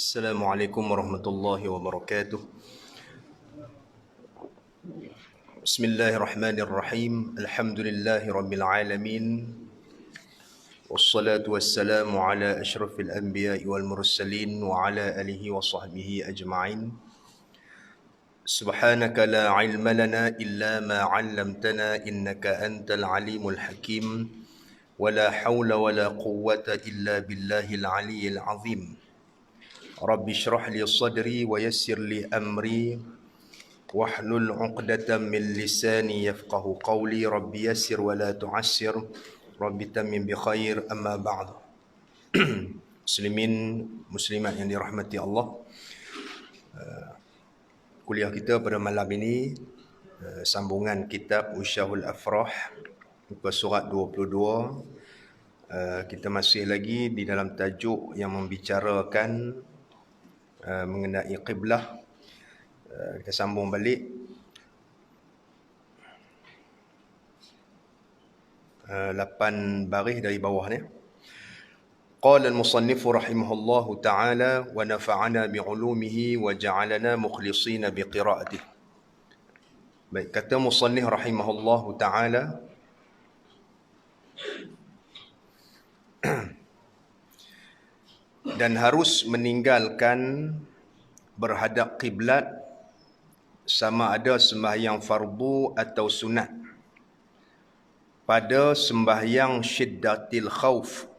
Assalamualaikum warahmatullahi wabarakatuh. Bismillahirrahmanirrahim. Alhamdulillahi rabbil alamin. Wassalatu wassalamu ala asyrafil anbiya'i wal mursalin wa ala alihi wa sahbihi ajma'in. Subhanaka la ilma lana illa ma 'allamtana innaka antal alimul hakim. Wala hawla wala quwwata illa billahil aliyyil azim. Rabbi shrah li sadri wa yassir li amri wahlul 'uqdatam min lisani yafqahu qawli. Rabbi yassir wa la tu'assir. Rabbi tammim bi khair. Amma ba'd. Muslimin muslimat yang dirahmati Allah, kuliah kita pada malam ini sambungan kitab Usyahul Afrah, muka surat 22. Kita masih lagi di dalam tajuk yang membicarakan mengenai qiblah. Kita sambung balik 8 baris dari bawah ni. Qala al-musannif rahimahullahu ta'ala wa nafa'ana bi'ulumihi wa ja'alana mukhlishina biqira'atihi. Baik, kata musannif rahimahullahu ta'ala, dan harus meninggalkan berhadap kiblat sama ada sembahyang fardu atau sunat pada sembahyang syiddatil khauf.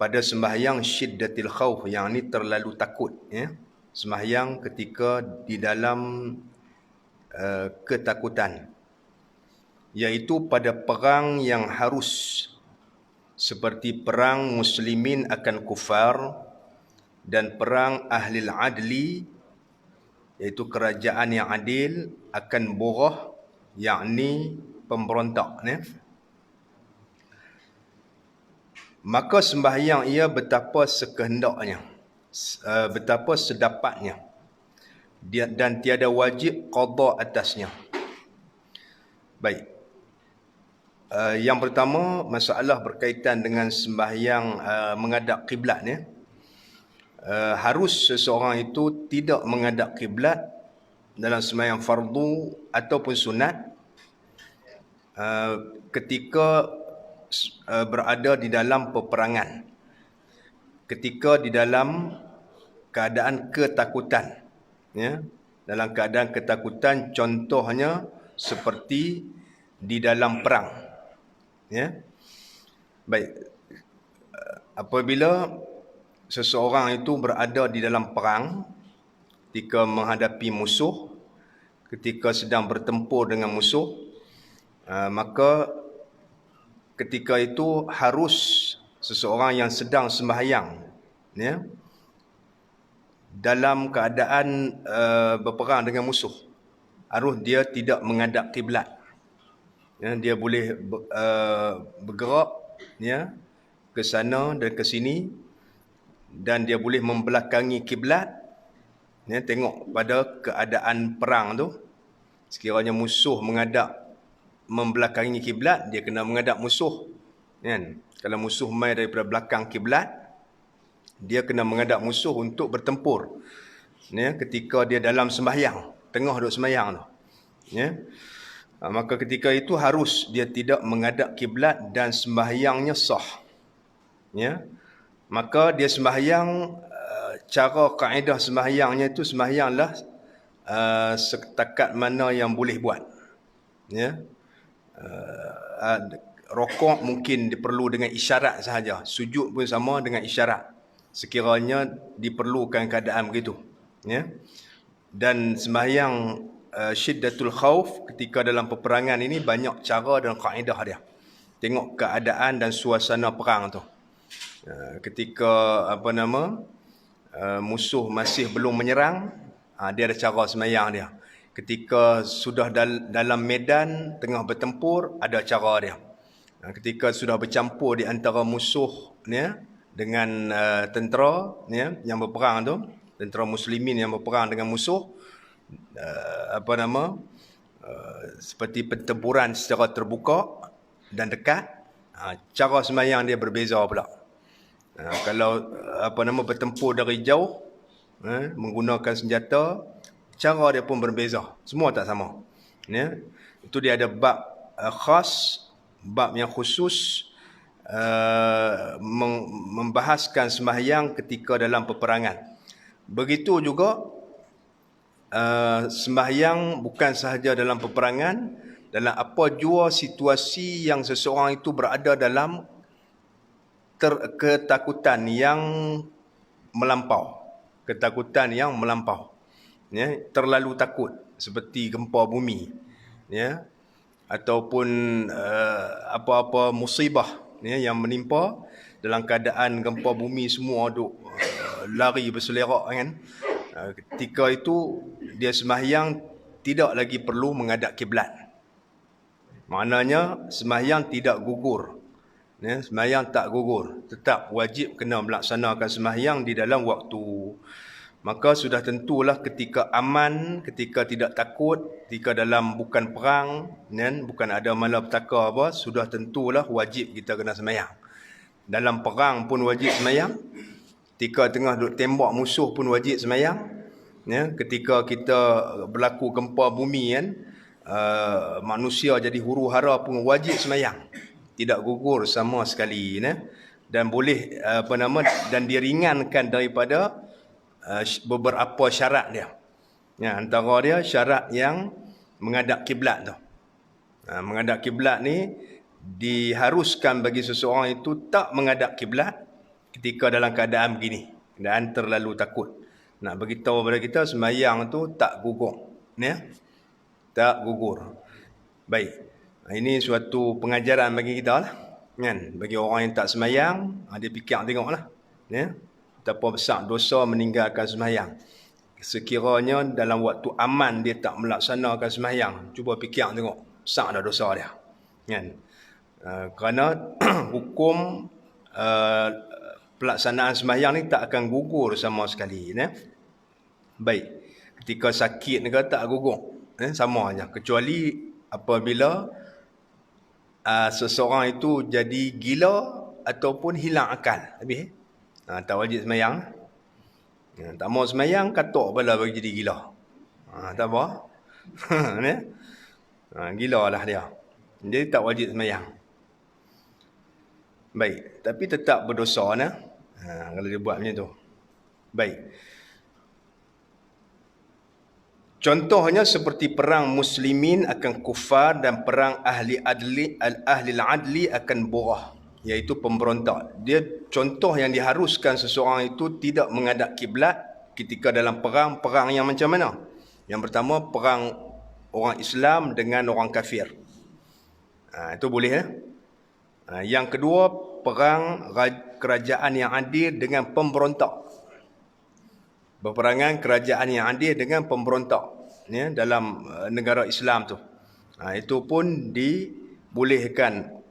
Pada sembahyang syiddatil khauf, yang ni terlalu takut, ya. Sembahyang ketika di dalam ketakutan, iaitu pada perang yang harus, seperti perang muslimin akan kufar dan perang ahlil adli, iaitu kerajaan yang adil, akan burah, yakni pemberontak, ya. Maka sembahyang ia betapa sekehendaknya, betapa sedapatnya, dan tiada wajib qada atasnya. Baik. Yang pertama, masalah berkaitan dengan sembahyang menghadap kiblat, ya. Harus seseorang itu tidak menghadap kiblat dalam sembahyang fardu ataupun sunat ketika berada di dalam peperangan, ketika di dalam keadaan ketakutan, ya. Dalam keadaan ketakutan, contohnya seperti di dalam perang, ya. Baik, apabila seseorang itu berada di dalam perang, ketika menghadapi musuh, ketika sedang bertempur dengan musuh, maka ketika itu harus seseorang yang sedang sembahyang, ya, dalam keadaan berperang dengan musuh, harus dia tidak menghadap kiblat, ya. Dia boleh bergerak, ya, ke sana dan ke sini, dan dia boleh membelakangi kiblat, ya. Tengok pada keadaan perang tu, sekiranya musuh membelakangi kiblat, dia kena menghadap musuh, kan? Kalau musuh mai daripada belakang kiblat, dia kena menghadap musuh untuk bertempur, ya, ketika dia dalam sembahyang, tengah duduk sembahyang tu, ya. Maka ketika itu harus dia tidak menghadap kiblat dan sembahyangnya sah, ya. Maka dia sembahyang, cara kaedah sembahyangnya itu, sembahyanglah setakat mana yang boleh buat, ya. Rokok mungkin diperlu dengan isyarat sahaja, sujud pun sama dengan isyarat, sekiranya diperlukan keadaan begitu, ya. Dan sembahyang syiddatul khauf, ketika dalam peperangan ini, banyak cara dan kaedah dia. Tengok keadaan dan suasana perang tu. Ketika musuh masih belum menyerang, dia ada cara sembahyang dia. Ketika sudah dalam medan tengah bertempur, ada cara dia. Ketika sudah bercampur di antara musuh, ya, dengan tentera, ya, yang berperang tu, tentera muslimin yang berperang dengan musuh, seperti pertempuran secara terbuka dan dekat, cara sembahyang dia berbeza pula. Kalau bertempur dari jauh, menggunakan senjata, cara dia pun berbeza. Semua tak sama. Ya. Itu dia ada bab khas, bab yang khusus membahaskan sembahyang ketika dalam peperangan. Begitu juga sembahyang bukan sahaja dalam peperangan, dalam apa jua situasi yang seseorang itu berada dalam ketakutan yang melampau. Ketakutan yang melampau. Ya, terlalu takut seperti gempa bumi, ya, ataupun apa-apa musibah, ya, yang menimpa. Dalam keadaan gempa bumi semua duk lari berselerak kan. Ketika itu dia sembahyang tidak lagi perlu menghadap kiblat. Maknanya sembahyang tidak gugur. Ya, sembahyang tak gugur, tetap wajib kena melaksanakan sembahyang di dalam waktu. Maka sudah tentulah ketika aman, ketika tidak takut, ketika dalam bukan perang, bukan ada malapetaka apa, sudah tentulah wajib kita kena sembahyang. Dalam perang pun wajib sembahyang. Ketika tengah duk tembak musuh pun wajib sembahyang. Ya, ketika kita berlaku gempa bumi kan, manusia jadi huru-hara pun wajib sembahyang. Tidak gugur sama sekali, dan boleh dan diringankan daripada beberapa syarat dia. Ya, antara dia syarat yang menghadap kiblat tu. Menghadap kiblat ni diharuskan bagi seseorang itu tak menghadap kiblat ketika dalam keadaan begini, keadaan terlalu takut. Nak beritahu kepada kita sembahyang tu tak gugur, ya. Tak gugur. Baik. Ini suatu pengajaran bagi kita lah, kan? Bagi orang yang tak sembahyang, dia fikir tengoklah, ya. Betapa besar dosa meninggalkan sembahyang. Sekiranya dalam waktu aman dia tak melaksanakan sembahyang, cuba fikir tengok, besar dah dosa dia, kan? Kerana hukum pelaksanaan sembahyang ni tak akan gugur sama sekali, Baik, ketika sakit ni tak gugur, sama aja, kecuali apabila seseorang itu jadi gila ataupun hilang akal habis. Tak wajib sembahyang. Tak mau sembahyang, katuk pula bagi jadi gila. Tak apa. Gila lah dia. Jadi tak wajib sembahyang. Baik, tapi tetap berdosa kalau dia buat macam tu. Baik. Contohnya seperti perang muslimin akan kufar dan perang ahli adli akan borah, iaitu pemberontak. Dia contoh yang diharuskan seseorang itu tidak menghadap kiblat ketika dalam perang yang macam mana? Yang pertama, perang orang Islam dengan orang kafir. Itu boleh, Yang kedua, perang kerajaan yang adil dengan pemberontak. Berperangan kerajaan yang adil dengan pemberontak, dalam negara Islam tu. Itu pun dibolehkan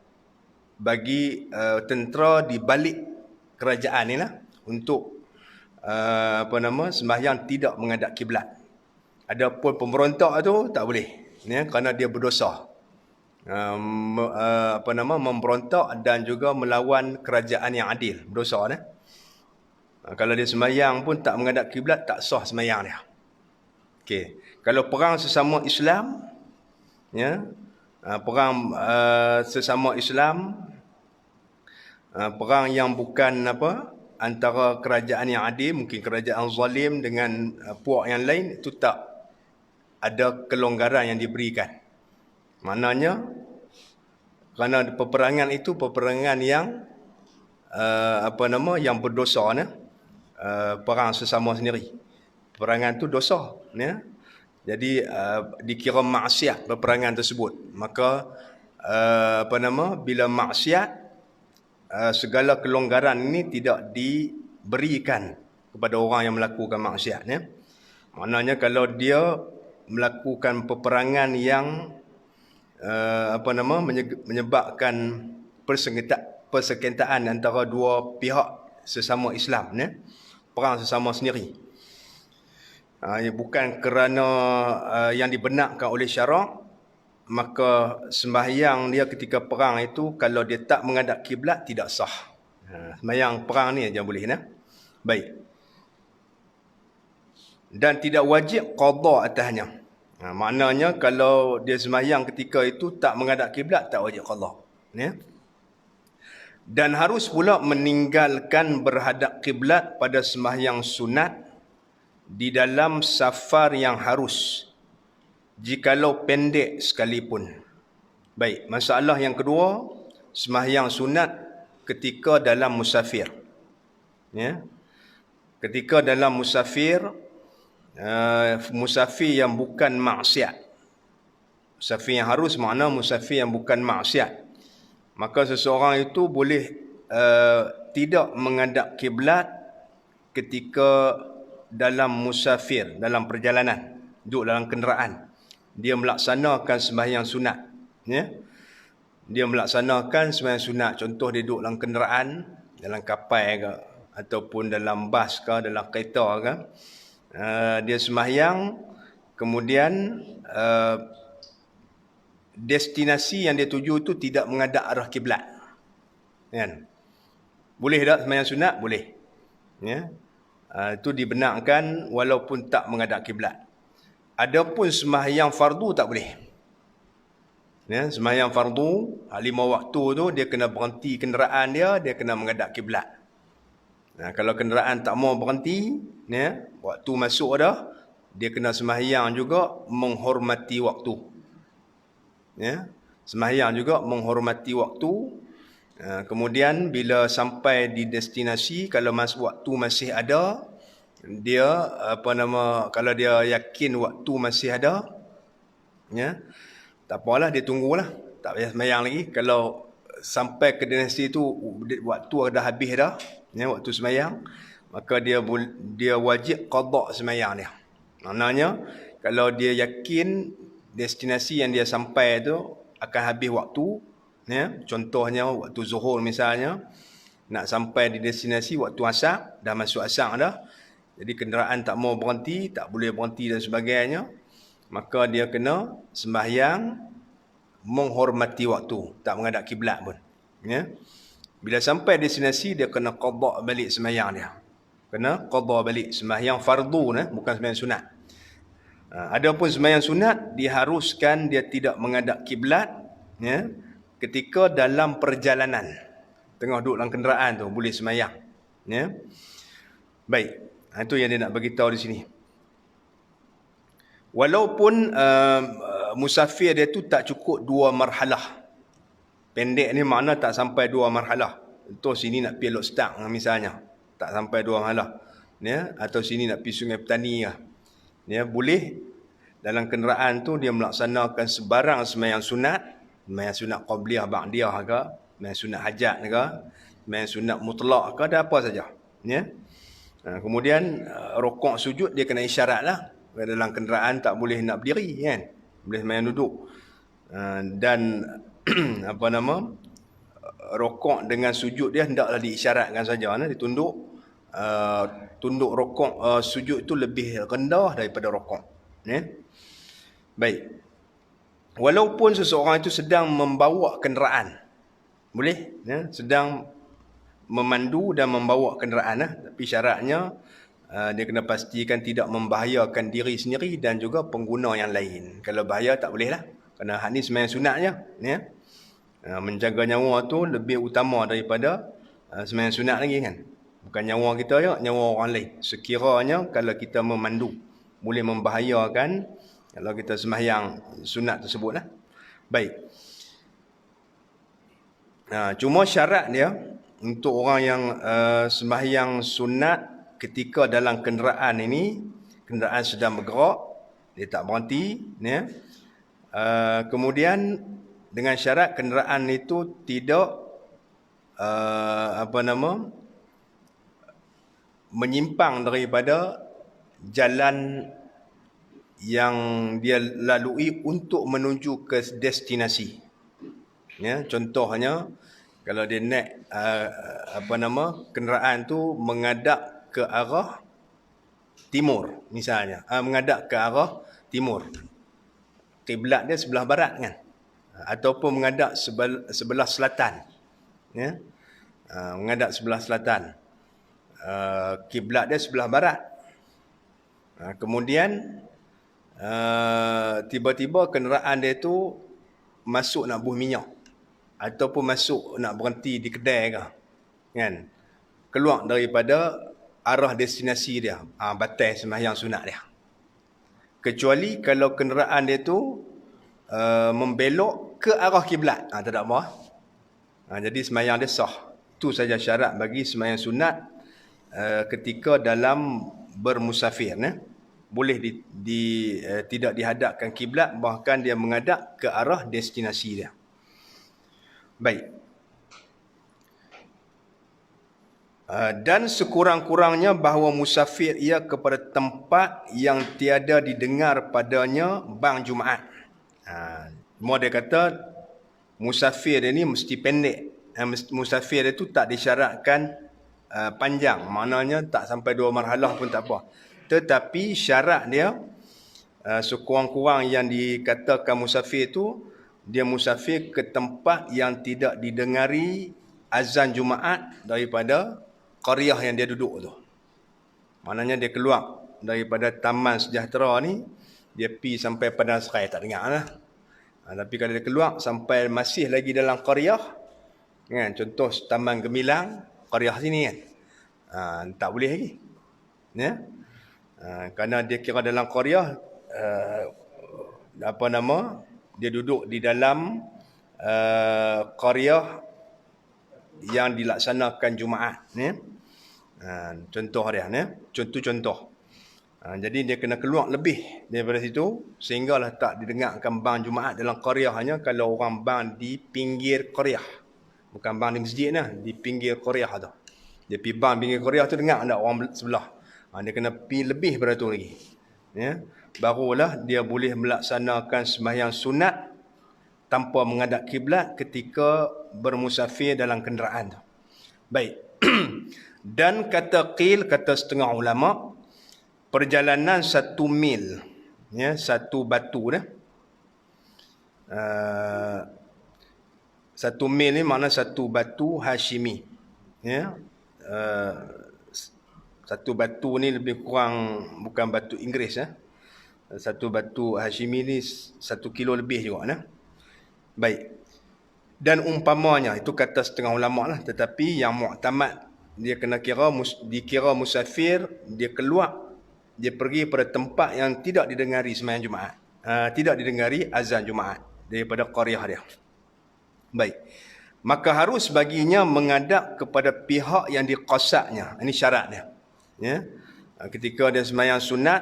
bagi tentera di balik kerajaan ni untuk sembahyang tidak menghadap kiblat. Adapun pemberontak tu tak boleh, kerana dia berdosa. Memberontak dan juga melawan kerajaan yang adil, berdosa. Kalau dia sembahyang pun tak menghadap kiblat, tak sah sembahyang dia. Okey. Kalau perang sesama Islam, perang sesama Islam, perang yang bukan antara kerajaan yang adil, mungkin kerajaan zalim dengan puak yang lain, itu tak ada kelonggaran yang diberikan. Maknanya kerana peperangan itu peperangan yang yang berdosa, perang sesama sendiri. Peperangan tu dosa, Jadi dikira maksiat peperangan tersebut. Maka bila maksiat, segala kelonggaran ini tidak diberikan kepada orang yang melakukan maksiat, Maknanya kalau dia melakukan peperangan yang menyebabkan persengketaan antara dua pihak sesama Islam, perang sesama sendiri, bukan kerana yang dibenarkan oleh syarak, maka sembahyang dia ketika perang itu kalau dia tak menghadap kiblat tidak sah. Sembahyang perang ni aja boleh nah. Baik. Dan tidak wajib qada atasnya. Maknanya kalau dia sembahyang ketika itu tak menghadap kiblat, tak wajib qada. Ya. Dan harus pula meninggalkan berhadap kiblat pada sembahyang sunat di dalam safar yang harus, jikalau pendek sekalipun. Baik, masalah yang kedua, sembahyang sunat ketika dalam musafir. Ya. Ketika dalam musafir, musafir yang bukan maksiat. Musafir yang harus makna musafir yang bukan maksiat. Maka seseorang itu boleh tidak menghadap kiblat ketika dalam musafir, dalam perjalanan, duduk dalam kenderaan. Dia melaksanakan sembahyang sunat. Ya? Dia melaksanakan sembahyang sunat. Contoh dia duduk dalam kenderaan, dalam kapal ke, ataupun dalam bas ke, dalam kereta ke. Dia sembahyang, kemudian destinasi yang dia tuju itu tidak menghadap arah kiblat. Kan? Boleh tak sembahyang sunat? Boleh. Ya. Itu dibenarkan walaupun tak menghadap kiblat. Adapun sembahyang fardu tak boleh. Ya, sembahyang fardu 5 waktu tu dia kena berhenti kenderaan dia kena menghadap kiblat. Kalau kenderaan tak mau berhenti, ya, waktu masuk dah, dia kena sembahyang juga menghormati waktu. Ya, sembahyang juga menghormati waktu. Kemudian bila sampai di destinasi, kalau waktu masih ada, dia kalau dia yakin waktu masih ada, ya, tak apalah, dia tunggulah, tak payah sembahyang lagi. Kalau sampai ke destinasi tu waktu dah habis dah, ya, waktu sembahyang, maka dia wajib qada sembahyang dia. Maknanya kalau dia yakin destinasi yang dia sampai tu akan habis waktu, ya, contohnya waktu zuhur misalnya, nak sampai di destinasi waktu asar, dah masuk asar dah, jadi kenderaan tak mau berhenti, tak boleh berhenti dan sebagainya, maka dia kena sembahyang menghormati waktu, tak menghadap kiblat pun. Ya. Bila sampai destinasi, dia kena qada balik sembahyang dia. Kena qada balik sembahyang fardu, bukan sembahyang sunat. Adapun sembahyang sunat diharuskan dia tidak menghadap kiblat, ya, ketika dalam perjalanan. Tengah duduk dalam kenderaan tu boleh sembahyang. Ya. Baik, itu yang dia nak bagi tahu di sini. Walaupun musafir dia tu tak cukup 2 marhalah. Pendek ni makna tak sampai 2 marhalah. Contoh sini nak pergi Lok Stang misalnya, tak sampai 2 marhalah. Ya, atau sini nak pergi Sungai Petani lah. Ya, boleh dalam kenderaan tu dia melaksanakan sebarang sembahyang sunat qabliyah ba'diyah ke, sembahyang sunat hajat ke, sembahyang sunat mutlak ke, ada apa saja. Ya. Kemudian rukuk sujud dia kena isyaratlah. Dalam kenderaan tak boleh nak berdiri, kan? Boleh sembahyang duduk. Dan rukuk dengan sujud dia hendaklah diisyaratkan saja, ditunduk. Tunduk rukuk sujud itu lebih rendah daripada rukuk. Ya. Baik. Walaupun seseorang itu sedang membawa kenderaan, boleh, ya, sedang memandu dan membawa kenderaan, tapi syaratnya dia kena pastikan tidak membahayakan diri sendiri dan juga pengguna yang lain. Kalau bahaya tak boleh lah. Kerana hak ni sembahyang sunatnya, ya. Menjaga nyawa tu lebih utama daripada sembahyang sunat lagi, kan. Bukan nyawa kita ya, nyawa orang lain. Sekiranya kalau kita memandu boleh membahayakan kalau kita sembahyang sunat tersebut lah. Baik. Cuma syarat dia untuk orang yang sembahyang sunat ketika dalam kenderaan ini, kenderaan sedang bergerak, dia tak berhenti, ya. Kemudian dengan syarat kenderaan itu tidak menyimpang daripada jalan yang dia lalui untuk menuju ke destinasi. Ya, contohnya kalau dia naik kenderaan tu menghadap ke arah timur misalnya, menghadap ke arah timur. Kiblat dia sebelah barat, kan? Ataupun menghadap sebelah selatan. Ya. menghadap sebelah selatan. Kiblat dia sebelah barat. Kemudian tiba-tiba kenderaan dia tu masuk nak buh minyak ataupun masuk nak berhenti di kedai ke, kan, keluar daripada arah destinasi dia, batal sembahyang sunat dia. Kecuali kalau kenderaan dia tu membelok ke arah kiblat, tak ada apa. Jadi sembahyang dia sah. Itu saja syarat bagi sembahyang sunat ketika dalam bermusafir. Boleh tidak dihadapkan kiblat, bahkan dia menghadap ke arah destinasi dia. Baik. Dan sekurang-kurangnya bahawa musafir ia kepada tempat yang tiada didengar padanya bang Jumaat. Semua dia kata musafir dia ni mesti pendek. Musafir dia tu tak disyaratkan panjang. Maknanya tak sampai 2 marhalah pun tak apa. Tetapi syarat dia sekurang-kurang yang dikatakan musafir tu, dia musafir ke tempat yang tidak didengari azan Jumaat daripada qaryah yang dia duduk tu. Maknanya dia keluar daripada Taman Sejahtera ni, dia pi sampai Padang Serai, tak dengar lah. Tapi kalau dia keluar sampai masih lagi dalam qaryah, kan, contoh Taman Gemilang, qaryah sini kan, tak boleh lagi. Ya? Kerana dia kira dalam qaryah, dia duduk di dalam qaryah yang dilaksanakan Jumaat, ya. Contoh dia, ya. Contoh. Jadi dia kena keluar lebih daripada situ, sehinggalah tak didengarkan bang Jumaat dalam qaryah, hanya kalau orang bang di pinggir qaryah. Bukan bang di masjid lah, di pinggir qaryah tu. Dia pergi bang pinggir qaryah tu, dengar tak orang sebelah. Dia kena pergi lebih daripada tu lagi, ya. Barulah dia boleh melaksanakan sembahyang sunat tanpa menghadap kiblat ketika bermusafir dalam kenderaan tu. Baik. Dan kata setengah ulama, perjalanan 1 mil, ya, 1 batu dah. 1 mil ni makna 1 batu Hashimi, ya. 1 batu ni lebih kurang, bukan batu Inggeris, ya. 1 batu Hashimi ni 1 kilo lebih juga, ya. Baik. Dan umpamanya, itu kata setengah ulama lah, tetapi yang mu'tamad, dia kena dikira musafir, dia keluar, dia pergi pada tempat yang tidak didengari sembahyang Jumaat, tidak didengari azan Jumaat daripada qaryah dia. Baik. Maka harus baginya menghadap kepada pihak yang diqasadnya. Ini syarat dia, ya. Ketika dia sembahyang sunat,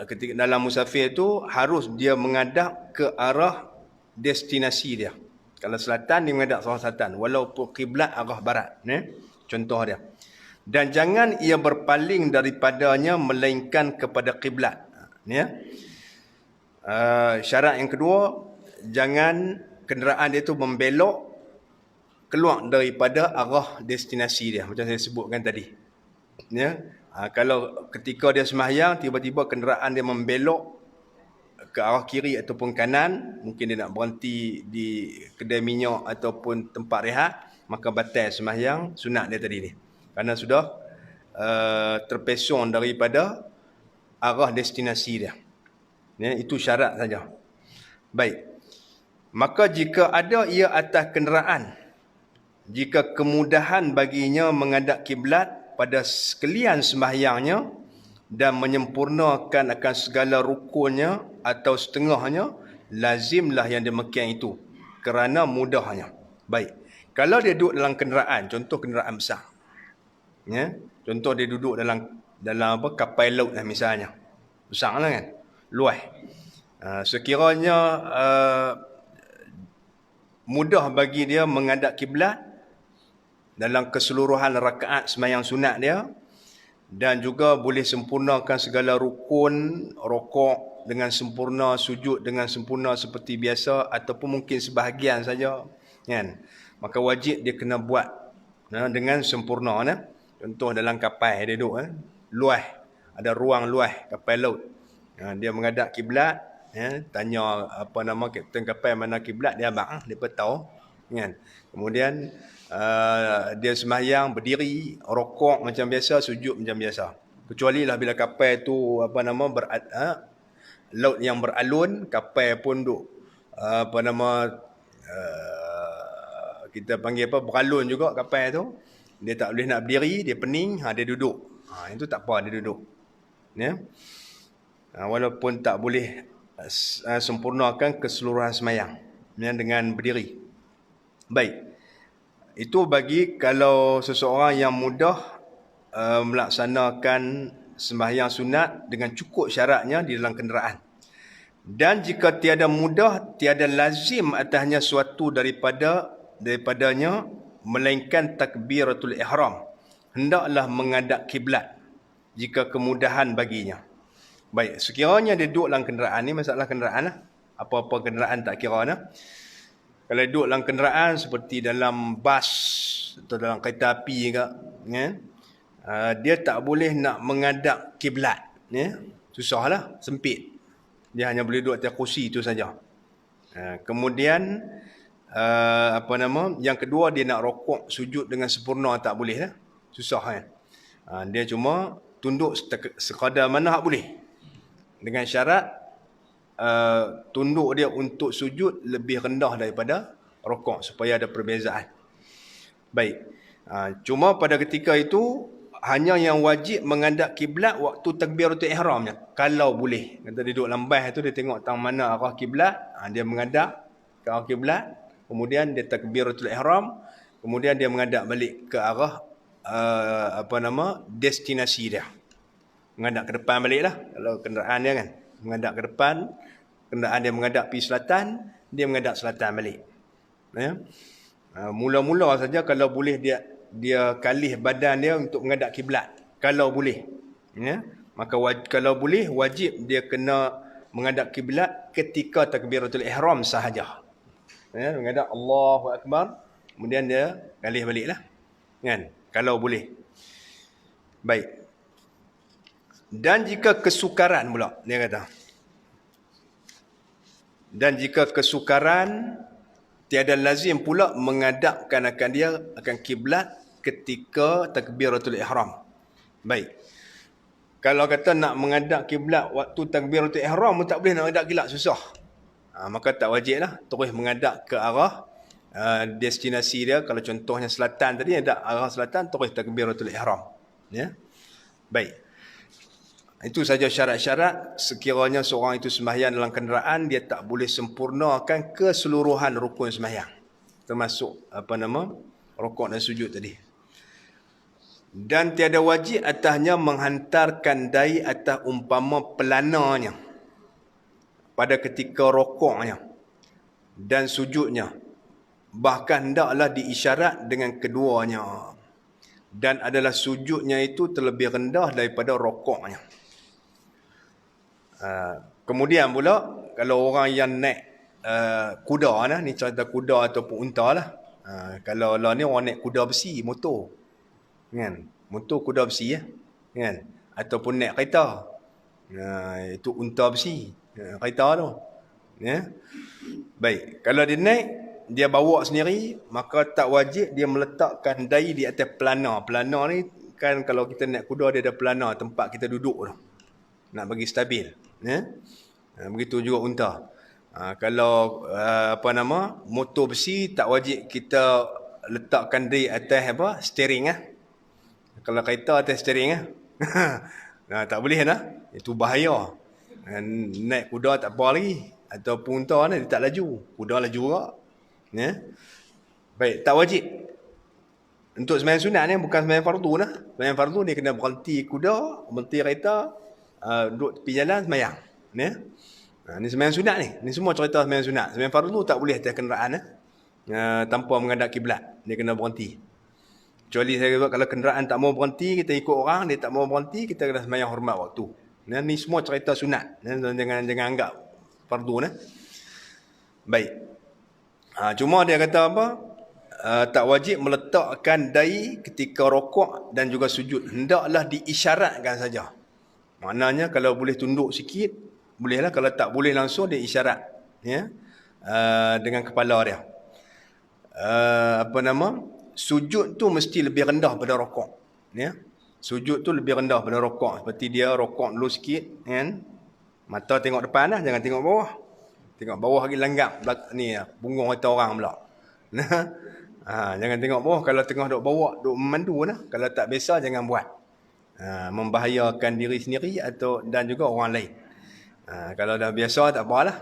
ketika dalam musafir itu harus dia menghadap ke arah destinasi dia. Kalau selatan, dia menghadap arah selatan, walaupun kiblat arah barat, ya. Contoh dia. Dan jangan ia berpaling daripadanya melainkan kepada kiblat, ya. Syarat yang kedua, jangan kenderaan dia tu membelok keluar daripada arah destinasi dia, macam saya sebutkan tadi, ya. Kalau ketika dia sembahyang, tiba-tiba kenderaan dia membelok ke arah kiri ataupun kanan, mungkin dia nak berhenti di kedai minyak ataupun tempat rehat, maka batal sembahyang sunat dia tadi ni, kerana sudah terpesong daripada arah destinasi dia, ya. Itu syarat saja. Baik. Maka jika ada ia atas kenderaan, jika kemudahan baginya menghadap kiblat pada sekalian sembahyangnya dan menyempurnakan akan segala rukunnya atau setengahnya, lazimlah yang demikian itu kerana mudahnya. Baik. Kalau dia duduk dalam kenderaan, contoh kenderaan besar, ya. Contoh dia duduk dalam kapal laut lah misalnya. Besar lah kan, luas. Sekiranya mudah bagi dia menghadap kiblat dalam keseluruhan rakaat sembahyang sunat dia, dan juga boleh sempurnakan segala rukun, rokok dengan sempurna, sujud dengan sempurna seperti biasa, ataupun mungkin sebahagian saja, kan, maka wajib dia kena buat dengan sempurna, nah. Contoh dalam kapal dia duduk, luas, ada ruang luas kapal laut, dia menghadap kiblat, ya, tanya kapten kapal mana kiblat, dia abang, dia tahu, Kan? Kemudian dia sembahyang berdiri, rokok macam biasa, sujud macam biasa. Kecuali lah bila kapal tu laut yang beralun, kapal pun duk kita panggil beralun juga kapal tu. Dia tak boleh nak berdiri, dia pening, dia duduk. Itu tak apa, dia duduk. Ya. Walaupun tak boleh sempurnakan keseluruhan sembahyang dengan berdiri. Baik. Itu bagi kalau seseorang yang mudah melaksanakan sembahyang sunat dengan cukup syaratnya di dalam kenderaan. Dan jika tiada mudah, tiada lazim atasnya suatu daripadanya melainkan takbiratul ihram. Hendaklah menghadap kiblat jika kemudahan baginya. Baik, sekiranya dia duduk dalam kenderaan, ni masalah kenderaan lah. Apa-apa kenderaan tak kira lah. Kalau duduk dalam kenderaan seperti dalam bas atau dalam kereta api ke, dia tak boleh nak menghadap kiblat. Susahlah, sempit. Dia hanya boleh duduk atas kursi itu saja. Kemudian yang kedua, dia nak rokok sujud dengan sempurna tak boleh lah. Susah kan. Dia cuma tunduk sekadar mana hak boleh. Dengan syarat tunduk dia untuk sujud lebih rendah daripada rokok supaya ada perbezaan. Baik. Cuma pada ketika itu hanya yang wajib menghadap kiblat waktu takbiratul ihramnya. Kalau boleh. Kata dia duduk lambas tu, dia tengok tang mana arah kiblat, dia menghadap ke arah kiblat, kemudian dia takbiratul ihram, kemudian dia menghadap balik ke arah destinasi dia. Menghadap ke depan baliklah kalau kenderaan dia kan. Menghadap ke depan, kenderaan dia menghadap pergi selatan, dia menghadap selatan balik. Mula-mula saja kalau boleh dia kalih badan dia untuk menghadap kiblat. Kalau boleh. Maka kalau boleh wajib dia kena menghadap kiblat ketika takbiratul ihram sahaja. Menghadap Allahu Akbar, kemudian dia kalih baliklah. Kan? Kalau boleh. Baik. Dan jika kesukaran pula, dia kata. Dan jika kesukaran, tiada lazim pula menghadapkan akan kiblat ketika takbiratul ihram. Baik. Kalau kata nak menghadap kiblat waktu takbiratul ihram pun tak boleh nak menghadap kiblat, susah. Maka tak wajib lah. Terus menghadap ke arah destinasi dia. Kalau contohnya selatan tadi, ada arah selatan, terus takbiratul ihram. Ya. Baik. Itu saja syarat-syarat sekiranya seorang itu sembahyang dalam kenderaan, dia tak boleh sempurnakan keseluruhan rukun sembahyang. Termasuk rukuk dan sujud tadi. Dan tiada wajib atasnya menghantarkan dai atas umpama pelananya pada ketika rukuknya dan sujudnya. Bahkan hendaklah diisyarat dengan keduanya. Dan adalah sujudnya itu terlebih rendah daripada rukuknya. Kemudian pula kalau orang yang naik kuda lah, ni cerita kuda ataupun unta lah. Kalau lah ni orang naik kuda besi, motor. Kan? Motor kuda besi kan? Ataupun naik kereta. Itu unta besi. Kereta tu. Baik, kalau dia naik, dia bawa sendiri, maka tak wajib dia meletakkan dai di atas pelana. Pelana ni kan kalau kita naik kuda, dia ada pelana tempat kita duduk tu. Nak bagi stabil. Begitu juga unta. Kalau motor besi, tak wajib kita letakkan di atas steering . Kalau kereta atas steering tak boleh lah. Itu bahaya. Naik kuda tak apa lagi. Ataupun unta dia tak laju. Kuda laju juga. Baik, tak wajib. Untuk sembahyang sunat ni bukan sembahyang fardu lah. Sembahyang fardu dia kena berhenti kuda, berhenti kereta, duduk tepi jalan sembahyang. Ni sembahyang sunat ni. Ni semua cerita sembahyang sunat. Sembahyang fardu tak boleh atas kenderaan tanpa menghadap kiblat. Dia kena berhenti. Kecuali saya kata kalau kenderaan tak mau berhenti, kita ikut orang, dia tak mau berhenti, kita kena sembahyang hormat waktu. Ni semua cerita sunat. Jangan anggap fardu . Baik. Cuma dia kata apa? Tak wajib meletakkan dai ketika rukuk dan juga sujud. Hendaklah diisyaratkan saja. Maknanya kalau boleh tunduk sikit, bolehlah. Kalau tak boleh langsung, dia isyarat dengan kepala dia. sujud tu mesti lebih rendah pada rokok. Ya. Sujud tu lebih rendah pada rokok. Seperti dia rokok dulu sikit, kan? Mata tengok depan lah, jangan tengok bawah. Tengok bawah lagi langgam ni punggung kata orang pula. Jangan tengok bawah. Kalau tengah duk bawa, duk memandu lah. Kalau tak biasa jangan buat. Membahayakan diri sendiri dan juga orang lain. Kalau dah biasa tak apalah.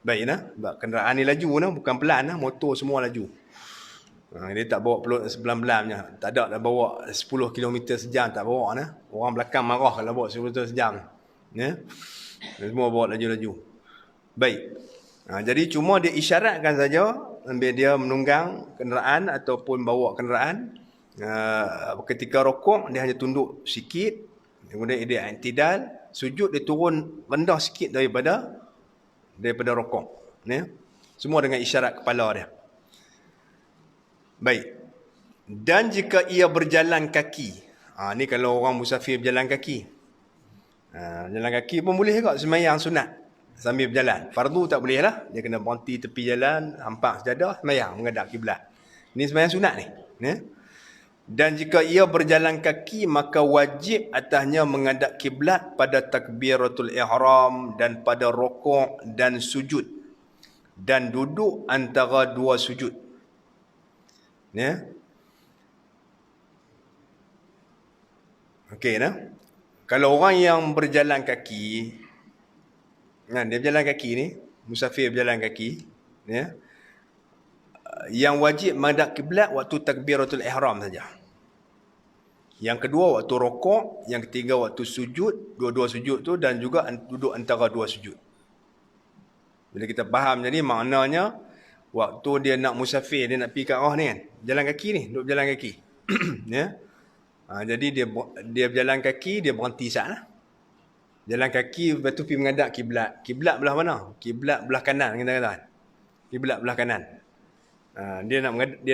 Baik lah. Kenderaan ni laju lah, bukan pelan lah. Motor semua laju. Dia tak bawa peluk sebelam-belamnya. Tak ada dah bawa 10 km sejam, tak bawa lah. Orang belakang marah kalau bawa 10 km sejam. Ya? Semua bawa laju-laju. Baik. Jadi cuma dia isyaratkan saja ambil dia menunggang kenderaan ataupun bawa kenderaan. Ketika rokok dia hanya tunduk sikit, kemudian dia i'tidal, sujud dia turun rendah sikit daripada rokok. Ya? Semua dengan isyarat kepala dia. Baik. Dan jika ia berjalan kaki. Ni kalau orang musafir berjalan kaki. Jalan kaki pun boleh juga sembahyang sunat sambil berjalan. Fardu tak boleh lah. Dia kena berhenti tepi jalan, hampak sejadah, sembahyang menghadap kiblat. Ini sembahyang sunat ni. Ya? Dan jika ia berjalan kaki, maka wajib atasnya menghadap kiblat pada takbiratul ihram dan pada rukuk dan sujud. Dan duduk antara dua sujud. Ya? Okey nah. Kalau orang yang berjalan kaki, dia berjalan kaki ni, musafir berjalan kaki, ya, yang wajib menghadap kiblat waktu takbiratul ihram saja. Yang kedua waktu rukuk, yang ketiga waktu sujud, dua-dua sujud tu, dan juga duduk antara dua sujud. Bila kita faham jadi maknanya waktu dia nak musafir, dia nak pergi ke arah ni kan, jalan kaki ni, duduk berjalan kaki. Ya. Jadi dia berjalan kaki, dia berhenti sat lah. Jalan kaki, lepas tu pergi menghadap kiblat. Kiblat belah mana? Kiblat belah kanan, kita kata. Kiblat belah kanan. Dia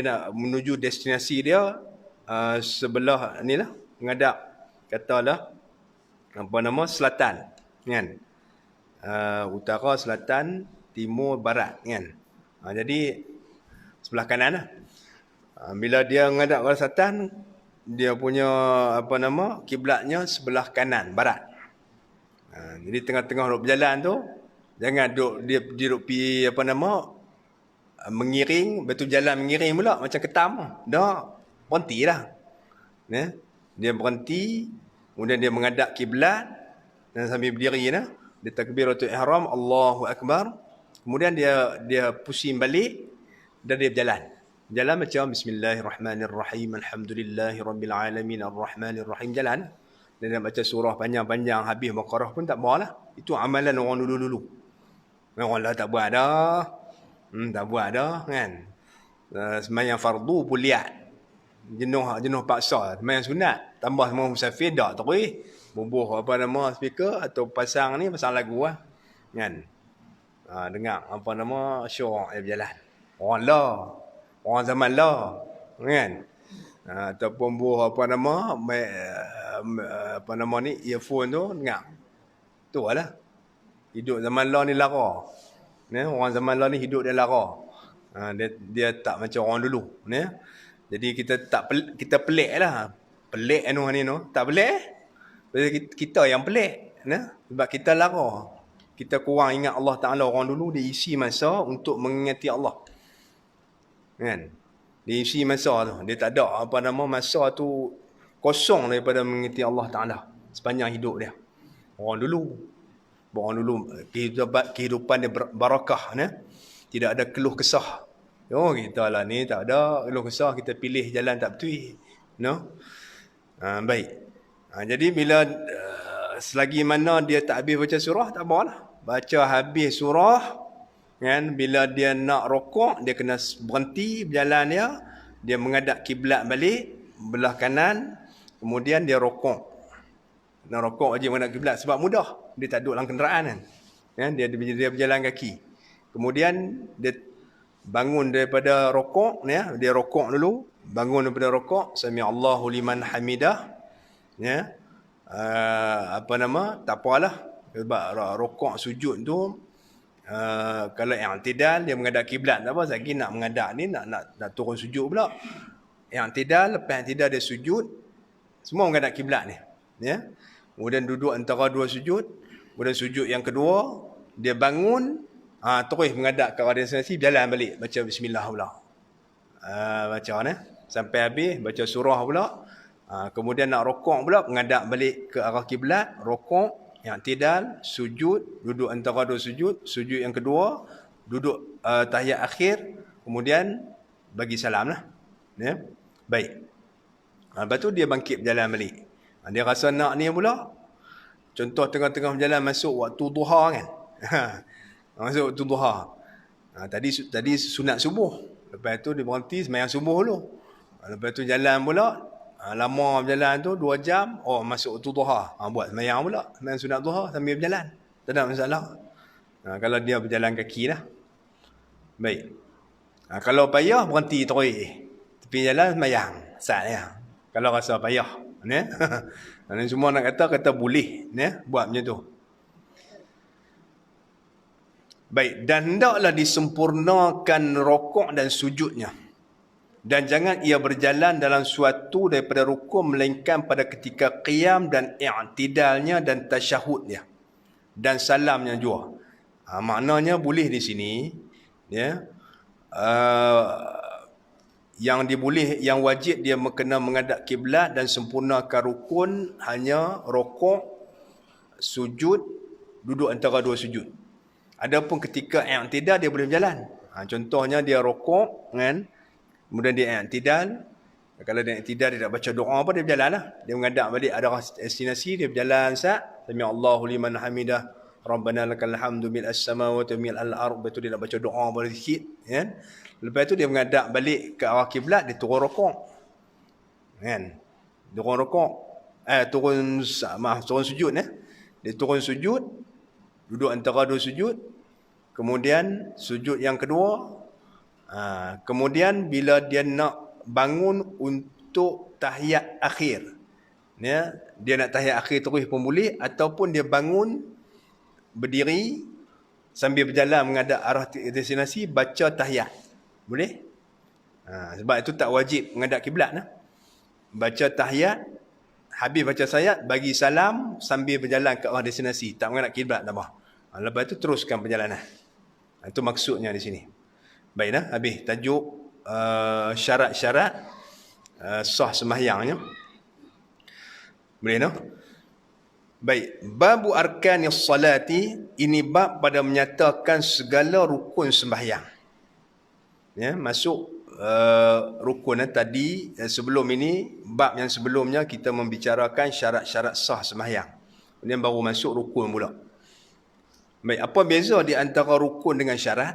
nak menuju destinasi dia sebelah ni lah, menghadap, katalah selatan, kan? Utara, selatan, timur, barat, kan? Jadi sebelah kanan lah. Bila dia menghadap ke selatan, dia punya kiblatnya sebelah kanan, barat. Jadi tengah-tengah duk berjalan tu, jangan dia duk pergi mengiring, betul jalan mengiring pula macam ketam. Dah berhentilah. Ya? Dia berhenti, kemudian dia menghadap kiblat dan sambil berdiri nah, dia takbiratul ihram, Allahu akbar. Kemudian dia pusing balik dan dia berjalan. Jalan macam bismillahirrahmanirrahim, alhamdulillahirabbil alamin, arrahmanirrahim, jalan. Dia nak baca surah panjang-panjang habis Baqarah pun tak apalah. Itu amalan orang dulu-dulu. Orang lah tak buat dah. Tak buat dah kan. Sembahyang fardu pun lihat. Jenuh paksa. Sembahyang sunat tambah semua musafir dak terus. Bubuh speaker atau pasang lagu lah. Kan. Dengar syurah yang berjalan. Orang zaman lah, kan? Ataupun buah earphone tu dengar. Tu lah. Hidup zaman lah ni lara. Ya, orang zaman lah ni hidup dia lara. Dia tak macam orang dulu, ya. Jadi kita pelik lah. Pelik ni tak pelik. Kita yang pelik, ya? Sebab kita lara. Kita kurang ingat Allah Taala. Orang dulu dia isi masa untuk mengingati Allah. Kan? Dia isi masa tu. Dia tak ada masa tu kosong daripada mengingati Allah Ta'ala sepanjang hidup dia. Orang dulu kehidupan dia barakah, ya? Tidak ada keluh kesah. Kita lah ni tak ada keluh kesah, kita pilih jalan tak betul. No? Baik. Jadi bila selagi mana dia tak habis baca surah, tak apalah. Baca habis surah, kan, bila dia nak rukuk, dia kena berhenti berjalan dia menghadap kiblat balik belah kanan, kemudian dia rukuk. Nak rukuk wajib menghadap kiblat sebab mudah, dia tak duduk dalam kenderaan kan. Dia berjalan kaki. Kemudian dia bangun daripada rukuk, dia rukuk dulu, bangun daripada rukuk, sami Allahu liman hamidah. Ya. Tak apalah sebab rukuk sujud tu Kalau i'tidal dia menghadap kiblat, tak apa lagi nak menghadap ni nak turun sujud pula. I'tidal, lepas i'tidal dia sujud, semua menghadap kiblat ni. Ya. Kemudian duduk antara dua sujud, kemudian sujud yang kedua, dia bangun, terus menghadap ke arah destinasi, berjalan balik baca bismillah pula. Baca ni sampai habis, baca surah pula. Kemudian nak rokok pula, menghadap balik ke arah kiblat, rokok, i'tidal, sujud, duduk antara dua sujud, sujud yang kedua, duduk tahiyat akhir, kemudian bagi salam lah. Ya. Baik. Lepas tu dia bangkit berjalan balik. Dia rasa nak ni pula, contoh tengah-tengah berjalan masuk waktu duha kan. Masuk waktu duha. Tadi sunat subuh. Lepas tu dia berhenti sembahyang subuh dulu. Lepas tu jalan pula, lama berjalan tu 2 jam, masuk waktu duha. Buat sembahyang pula, sembahyang sunat duha sambil berjalan. Tak ada masalah. Kalau dia berjalan kaki lah. Baik. Kalau payah berhenti terus. Tepi jalan sembahyang. Sat ya. Kalau rasa payah. Ya. Dan semua nak kata boleh ya, buat macam tu. Baik, dan hendaklah disempurnakan rokok dan sujudnya. Dan jangan ia berjalan dalam suatu daripada rukun melainkan pada ketika qiyam dan i'tidalnya dan tasyahudnya dan salamnya juga. Maknanya boleh di sini ya. Yang wajib dia kena menghadap kiblat dan sempurnakan rukun hanya rokok, sujud, duduk antara dua sujud. Adapun ketika i'tidal dia boleh berjalan. Contohnya dia rokok kan, kemudian dia i'tidal. Kalau dia i'tidal dia tak baca doa apa, dia berjalan lah. Dia menghadap balik ada destinasi, dia berjalan sat. Sami Allahu liman hamidah. Rabbana lakal hamdu mil as-samawati mil al-ard. Lepas tu dia nak baca doa boleh sikit kan. Lepas tu dia menghadap balik ke arah kiblat, dia turun rokok. Kan? Turun rokok. Turun sujud ya. Dia turun sujud, duduk antara dua sujud. Kemudian sujud yang kedua. Kemudian bila dia nak bangun untuk tahiyat akhir. Ya, dia nak tahiyat akhir terus pun boleh, ataupun dia bangun berdiri sambil berjalan menghadap arah destinasi baca tahiyat. Boleh? Sebab itu tak wajib menghadap kiblat nah. Baca tahiyat, habis baca tahiyat, bagi salam sambil berjalan ke arah destinasi, tak menghadap kiblat tak apa. Lepas itu teruskan perjalanan. Itu maksudnya di sini. Baik dah, habis tajuk syarat-syarat sah sembahyangnya. Boleh no? Baik, babu arkanis salati, ini bab pada menyatakan segala rukun sembahyang. Ya, masuk rukun tadi sebelum ini, bab yang sebelumnya kita membicarakan syarat-syarat sah sembahyang. Kemudian baru masuk rukun pula. Baik, apa beza di antara rukun dengan syarat?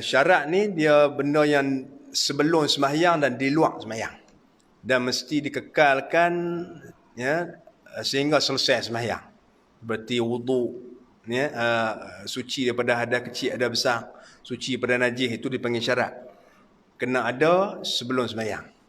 Syarat ni dia benda yang sebelum sembahyang dan di luar sembahyang. Dan mesti dikekalkan ya, sehingga selesai sembahyang. Berarti wuduk ya, suci daripada hadas kecil, hadas besar, suci pada najis, itu dipanggil syarat. Kena ada sebelum sembahyang.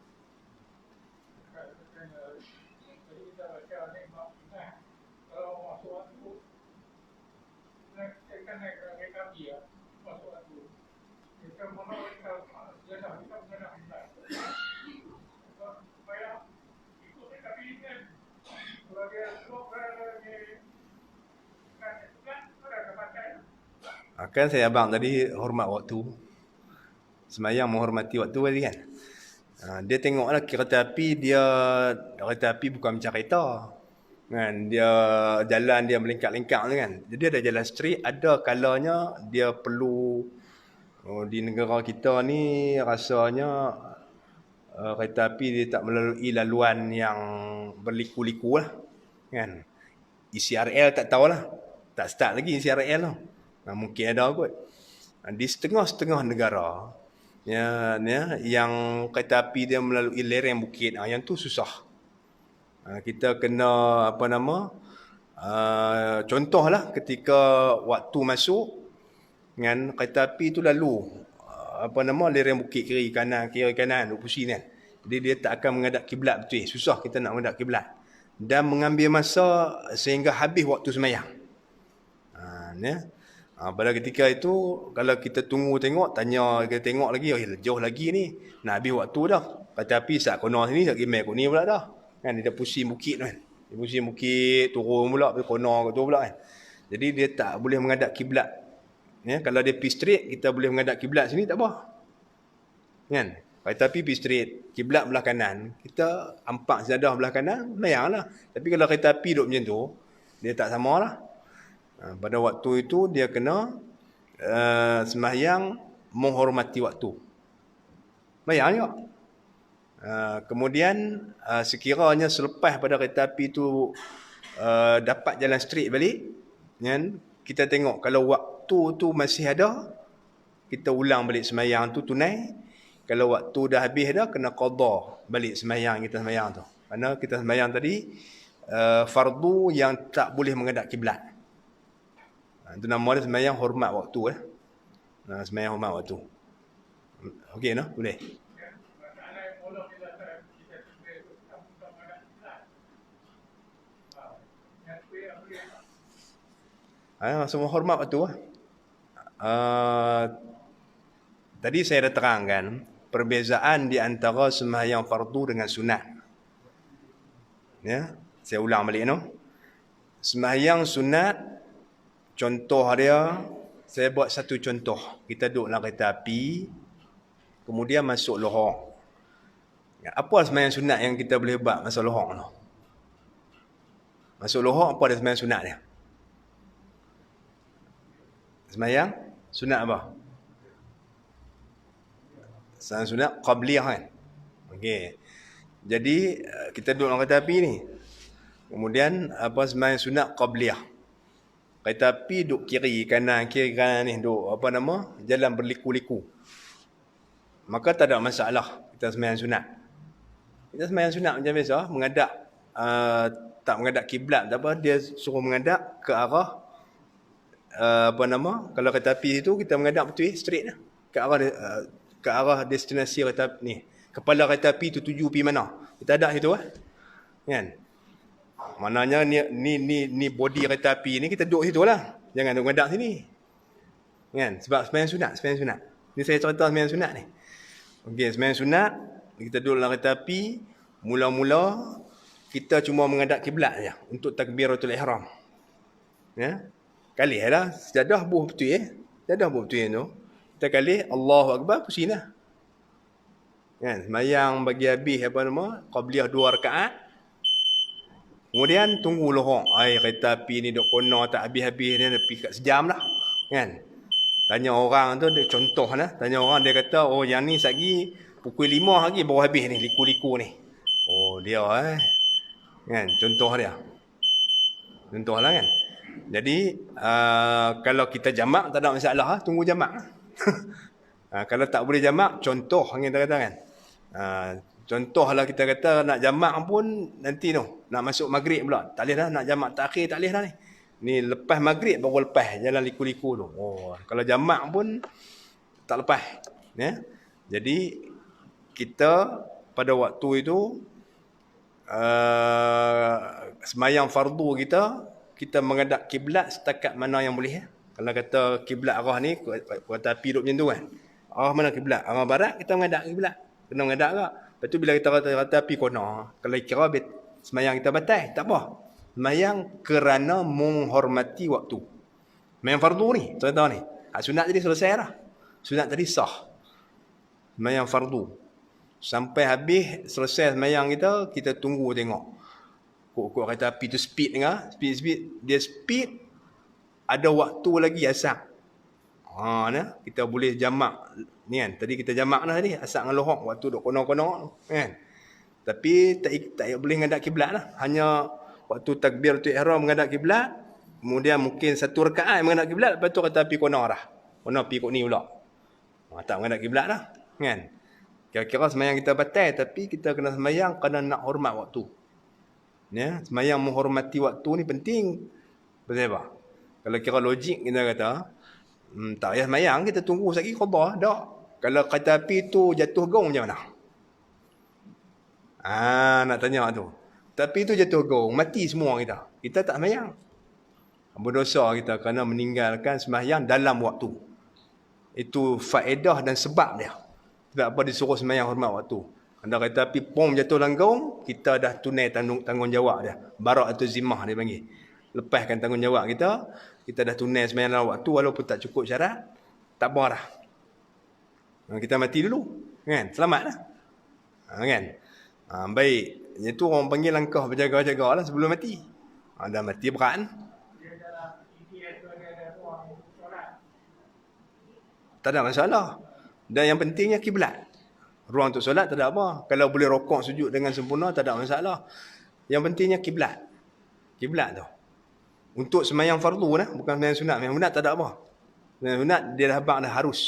Kan saya abang tadi hormat waktu. Sembahyang menghormati waktu tadi kan. Dia tengoklah kereta api bukan macam kereta. Kan, dia jalan dia melingkar-lingkar tu kan. Jadi ada jalan straight, ada kalanya dia perlu di negara kita ni rasanya kereta api dia tak melalui laluan yang berliku-liku lah. Kan. ECRL tak tahulah. Tak start lagi ECRL tu. Mungkin ada kot. Di setengah-setengah negara yang kereta api dia melalui lereng bukit, yang tu susah. Kita kena contohlah ketika waktu masuk dengan kereta api tu lalu lereng bukit kiri kanan duk pusing kan. Jadi dia tak akan menghadap kiblat betul. Susah kita nak menghadap kiblat. Dan mengambil masa sehingga habis waktu sembahyang. Pada ketika itu, kalau kita tunggu tengok, tanya kita tengok lagi, jauh lagi ni, nak habis waktu dah. Kata api sat kono sini, sat gimek kat ni pula dah. Kan dia dah pusing bukit kan. Dia pusing bukit, turun pula, pergi kono kat tu pula kan. Jadi dia tak boleh menghadap kiblat. Ya, kalau dia pergi straight, kita boleh menghadap kiblat sini, tak apa. Kan? Kereta api pergi straight, kiblat belah kanan, kita ampak sejadah belah kanan, layanglah. Tapi kalau kereta api duduk macam tu, dia tak sama lah. Pada waktu itu dia kena sembahyang menghormati waktu. Bayang juga. Kemudian sekiranya selepas pada kereta api itu dapat jalan straight balik, kan, kita tengok kalau waktu tu masih ada, kita ulang balik sembahyang tu tunai. Kalau waktu dah habis dah, kena qada balik sembahyang kita sembahyang tu. Kerana kita sembahyang tadi fardu yang tak boleh menghadap kiblat. Itu nama dia sembahyang hormat waktu. Sembahyang hormat waktu. Okey, no? Boleh. Semua hormat waktu. Tadi saya dah terangkan perbezaan di antara sembahyang fardu dengan sunat. Ya, saya ulang balik, no? Sembahyang sunat, contoh dia, saya buat satu contoh. Kita duduk dalam kereta api, kemudian masuk lorong. Apa sembahyang sunat yang kita boleh buat masuk lorong tu? Masuk lorong, apa dia sembahyang sunat dia? Sembahyang sunat apa? Sembahyang sunat qabliyah kan? Okey. Jadi kita duduk dalam kereta api ni. Kemudian apa sembahyang sunat qabliyah. Kereta api duduk kiri kanan ni, duduk apa nama? Jalan berliku-liku. Maka tak ada masalah kita sembahyang sunat. Kita sembahyang sunat macam biasa, menghadap tak menghadap kiblat tak apa, dia suruh menghadap ke arah kalau kereta api itu kita menghadap betul straight lah. Ke arah destinasi kereta ni. Kepala kereta api itu tuju pergi mana? Kita hadap situ kan? Maknanya ni body kereta api ni, kita duduk situ lah. Jangan duduk menghadap sini. Kan? Sebab sembahyang sunat. Ni saya cerita sembahyang sunat ni. Okey, sembahyang sunat, kita duduk dalam kereta api, mula-mula kita cuma menghadap kiblat saja untuk takbiratul ihram. Ya? Kali lah sejadah buh betul Sejadah buh betul tu. Kita kali Allahu akbar, pusing dah. Kan, sembahyang bagi habis qabliyah 2 rakaat. Kemudian tunggu lorong. Kereta api ni duk kono tak habis-habis ni, pergi kat sejam dah. Kan? Tanya orang tu, dia contoh lah. Tanya orang, dia kata, yang ni lagi pukul 5 lagi baru habis ni, liku-liku ni. Dia kan, contoh dia. Contoh lah kan. Jadi kalau kita jamak tak ada masalah, tunggu jamak. Kalau tak boleh jamak, contoh yang kita kata kan. Contohlah kita kata nak jamak pun nanti nak masuk maghrib pula. Tak boleh dah nak jamak takhir, tak boleh dah ni. Ni lepas maghrib baru lepas jalan liku-liku tu. Kalau jamak pun tak lepas. Ya. Jadi kita pada waktu itu sembahyang fardu kita menghadap kiblat setakat mana yang boleh. Kalau kata kiblat arah ni, kereta api duduk macam tu kan. Arah mana kiblat? Arah barat, kita menghadap kiblat. Kena menghadap ke? Lepas tu bila kita kereta api kono, kalau kira sembahyang kita batal, tak apa. Sembahyang kerana menghormati waktu. Sembahyang fardu ni, contoh ni. Sunat tadi selesai dah. Sunat tadi sah. Sembahyang fardu. Sampai habis, selesai sembahyang kita tunggu tengok. Kok kereta api tu speed dengar, speed, dia speed, ada waktu lagi asar. Kita boleh jamak ni kan. Tadi kita jamak dah tadi, asar dengan lohok, waktu duk kono-kono kan. Tapi tak boleh menghadap kiblat lah. Hanya waktu takbiratul ihram menghadap kiblat, kemudian mungkin 1 rakaat menghadap kiblat, lepas tu kereta api kono dah. Kono pergi kot ni pula. Tak menghadap kiblat dah kan. Kira-kira sembahyang kita batal, tapi kita kena sembahyang kerana nak hormat waktu. Ya, sembahyang menghormati waktu ni penting. Betul apa? Kalau kira logik kita kata, tak payah sembahyang, kita tunggu sekali qada dah. Kalau kereta api tu jatuh gong macam mana? Nak tanya tu. Tapi tu jatuh gong, mati semua kita. Kita tak sembahyang. Berdosa kita kerana meninggalkan sembahyang dalam waktu. Itu faedah dan sebab dia. Sebab apa disuruh sembahyang hormat waktu. Anda kata api pom jatuh langgaung, kita dah tunai tanggungjawab dia. Barak atau zimah dia panggil. Lepaskan tanggungjawab kita, kita dah tunai sembahyang dalam waktu walaupun tak cukup syarat, tak apa dah. Kita mati dulu, kan? Selamatlah. Kan? Baik, itu orang panggil langkah berjaga-jaga lah sebelum mati. Dah mati berat kan? Tak ada masalah. Dan yang pentingnya kiblat. Ruang untuk solat tak ada apa. Kalau boleh rokok sujud dengan sempurna tak ada masalah. Yang pentingnya kiblat. Kiblat tu. Untuk sembahyang fardu lah, bukan sembahyang sunat. Sembahyang sunat tak ada apa. Sembahyang sunat dia dah habaq dah harus.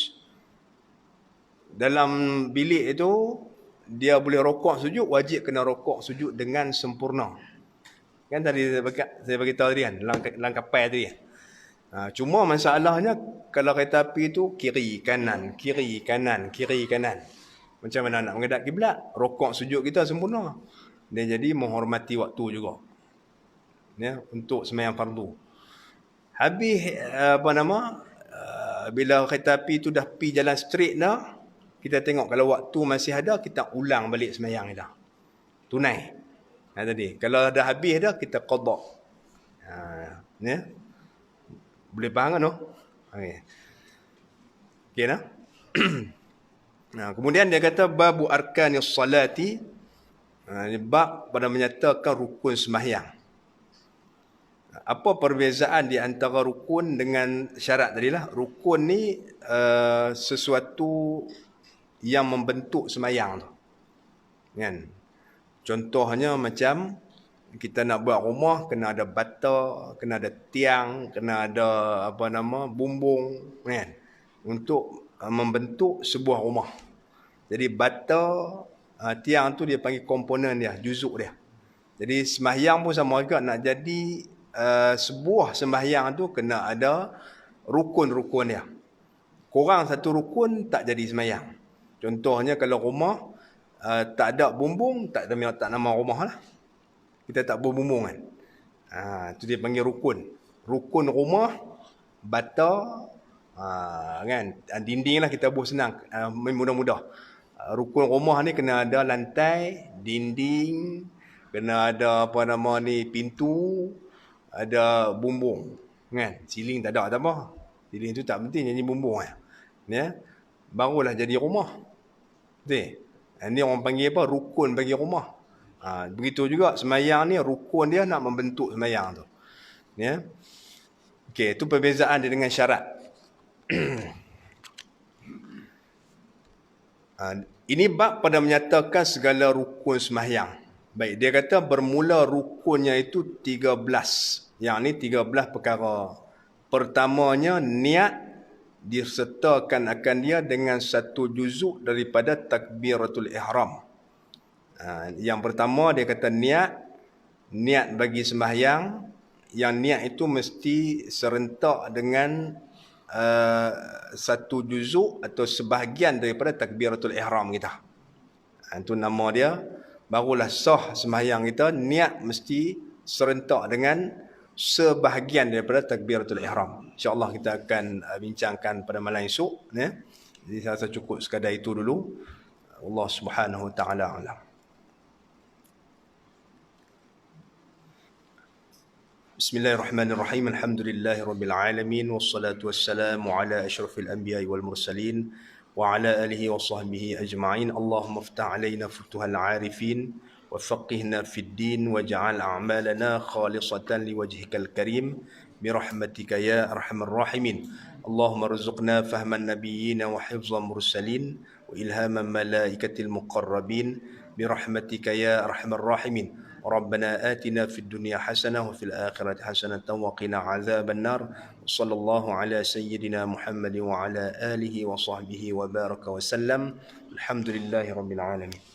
Dalam bilik itu dia boleh rokok sujud, wajib kena rokok sujud dengan sempurna. Kan tadi saya bagi tahu tadi kan, dalam kapal tadi kan. Cuma masalahnya kalau kereta api itu kiri kanan, kiri kanan, kiri kanan. Macam mana nak menghadap kiblat? Rokok sujud kita sempurna. Dan jadi menghormati waktu juga. Ya, untuk sembahyang fardu. Habis bila kereta api itu dah pi jalan straight dah, kita tengok kalau waktu masih ada, kita ulang balik sembahyang dah. Tunai. Tadi. Kalau dah habis dah, kita qada. Ya. Boleh faham kan tu? Okey nah. Kemudian dia kata babu arkanis salati. Bab pada menyatakan rukun sembahyang. Apa perbezaan di antara rukun dengan syarat tadilah? Rukun ni sesuatu yang membentuk sembahyang tu. Kan? Contohnya macam kita nak buat rumah, kena ada bata, kena ada tiang, kena ada bumbung, kan? Untuk membentuk sebuah rumah. Jadi bata, tiang tu dia panggil komponen dia, juzuk dia. Jadi sembahyang pun sama juga, nak jadi sebuah sembahyang tu kena ada rukun-rukun dia. Kurang satu rukun tak jadi sembahyang. Contohnya kalau rumah tak ada bumbung, tak nama rumah lah. Kita tak berbumbung kan. Itu dia panggil rukun. Rukun rumah, bata, kan. Dinding lah kita buat senang, mudah-mudah. Rukun rumah ni kena ada lantai, dinding, kena ada pintu, ada bumbung. Kan. Siling tak ada, tak apa. Siling tu tak penting, jadi bumbung kan. Ya. Barulah jadi rumah. Betul? Ini orang panggil apa? Rukun bagi rumah. Begitu juga sembahyang ni rukun dia nak membentuk sembahyang tu. Ya. Okey, itu perbezaan dia dengan syarat. Ini bab pada menyatakan segala rukun sembahyang. Baik, dia kata bermula rukunnya itu 13. Yang ni 13 perkara. Pertamanya niat disertakan akan dia dengan satu juzuk daripada takbiratul ihram. Yang pertama dia kata niat bagi sembahyang, yang niat itu mesti serentak dengan satu juzuk atau sebahagian daripada takbiratul ihram kita. Itu nama dia. Barulah sah sembahyang kita, niat mesti serentak dengan sebahagian daripada takbiratul ihram. InsyaAllah kita akan bincangkan pada malam esok. Ya. Jadi saya rasa cukup sekadar itu dulu. Allah Subhanahu Wa Taala alam. Bismillahirrahmanirrahim. Alhamdulillahirabbil alamin wassalatu wassalamu ala asyrafil anbiya'i wal mursalin wa ala alihi wa sahbihi ajma'in. Allahumma iftah 'alaina futuhal 'arifin wa faqihna fid din waj'al a'malana khalisatan liwajhikal karim birahmatika ya arhamar rahimin. Allahumma rzuqna fahman nabiyyin wa hifzal mursalin wa ilhaman malaikatil muqarrabin birahmatika ya arhamar rahimin. ربنا آتنا في الدنيا حسنة وفي الآخرة حسنة وقنا عذاب النار وصلى الله على سيدنا محمد وعلى آله وصحبه وبارك وسلم الحمد لله رب العالمين.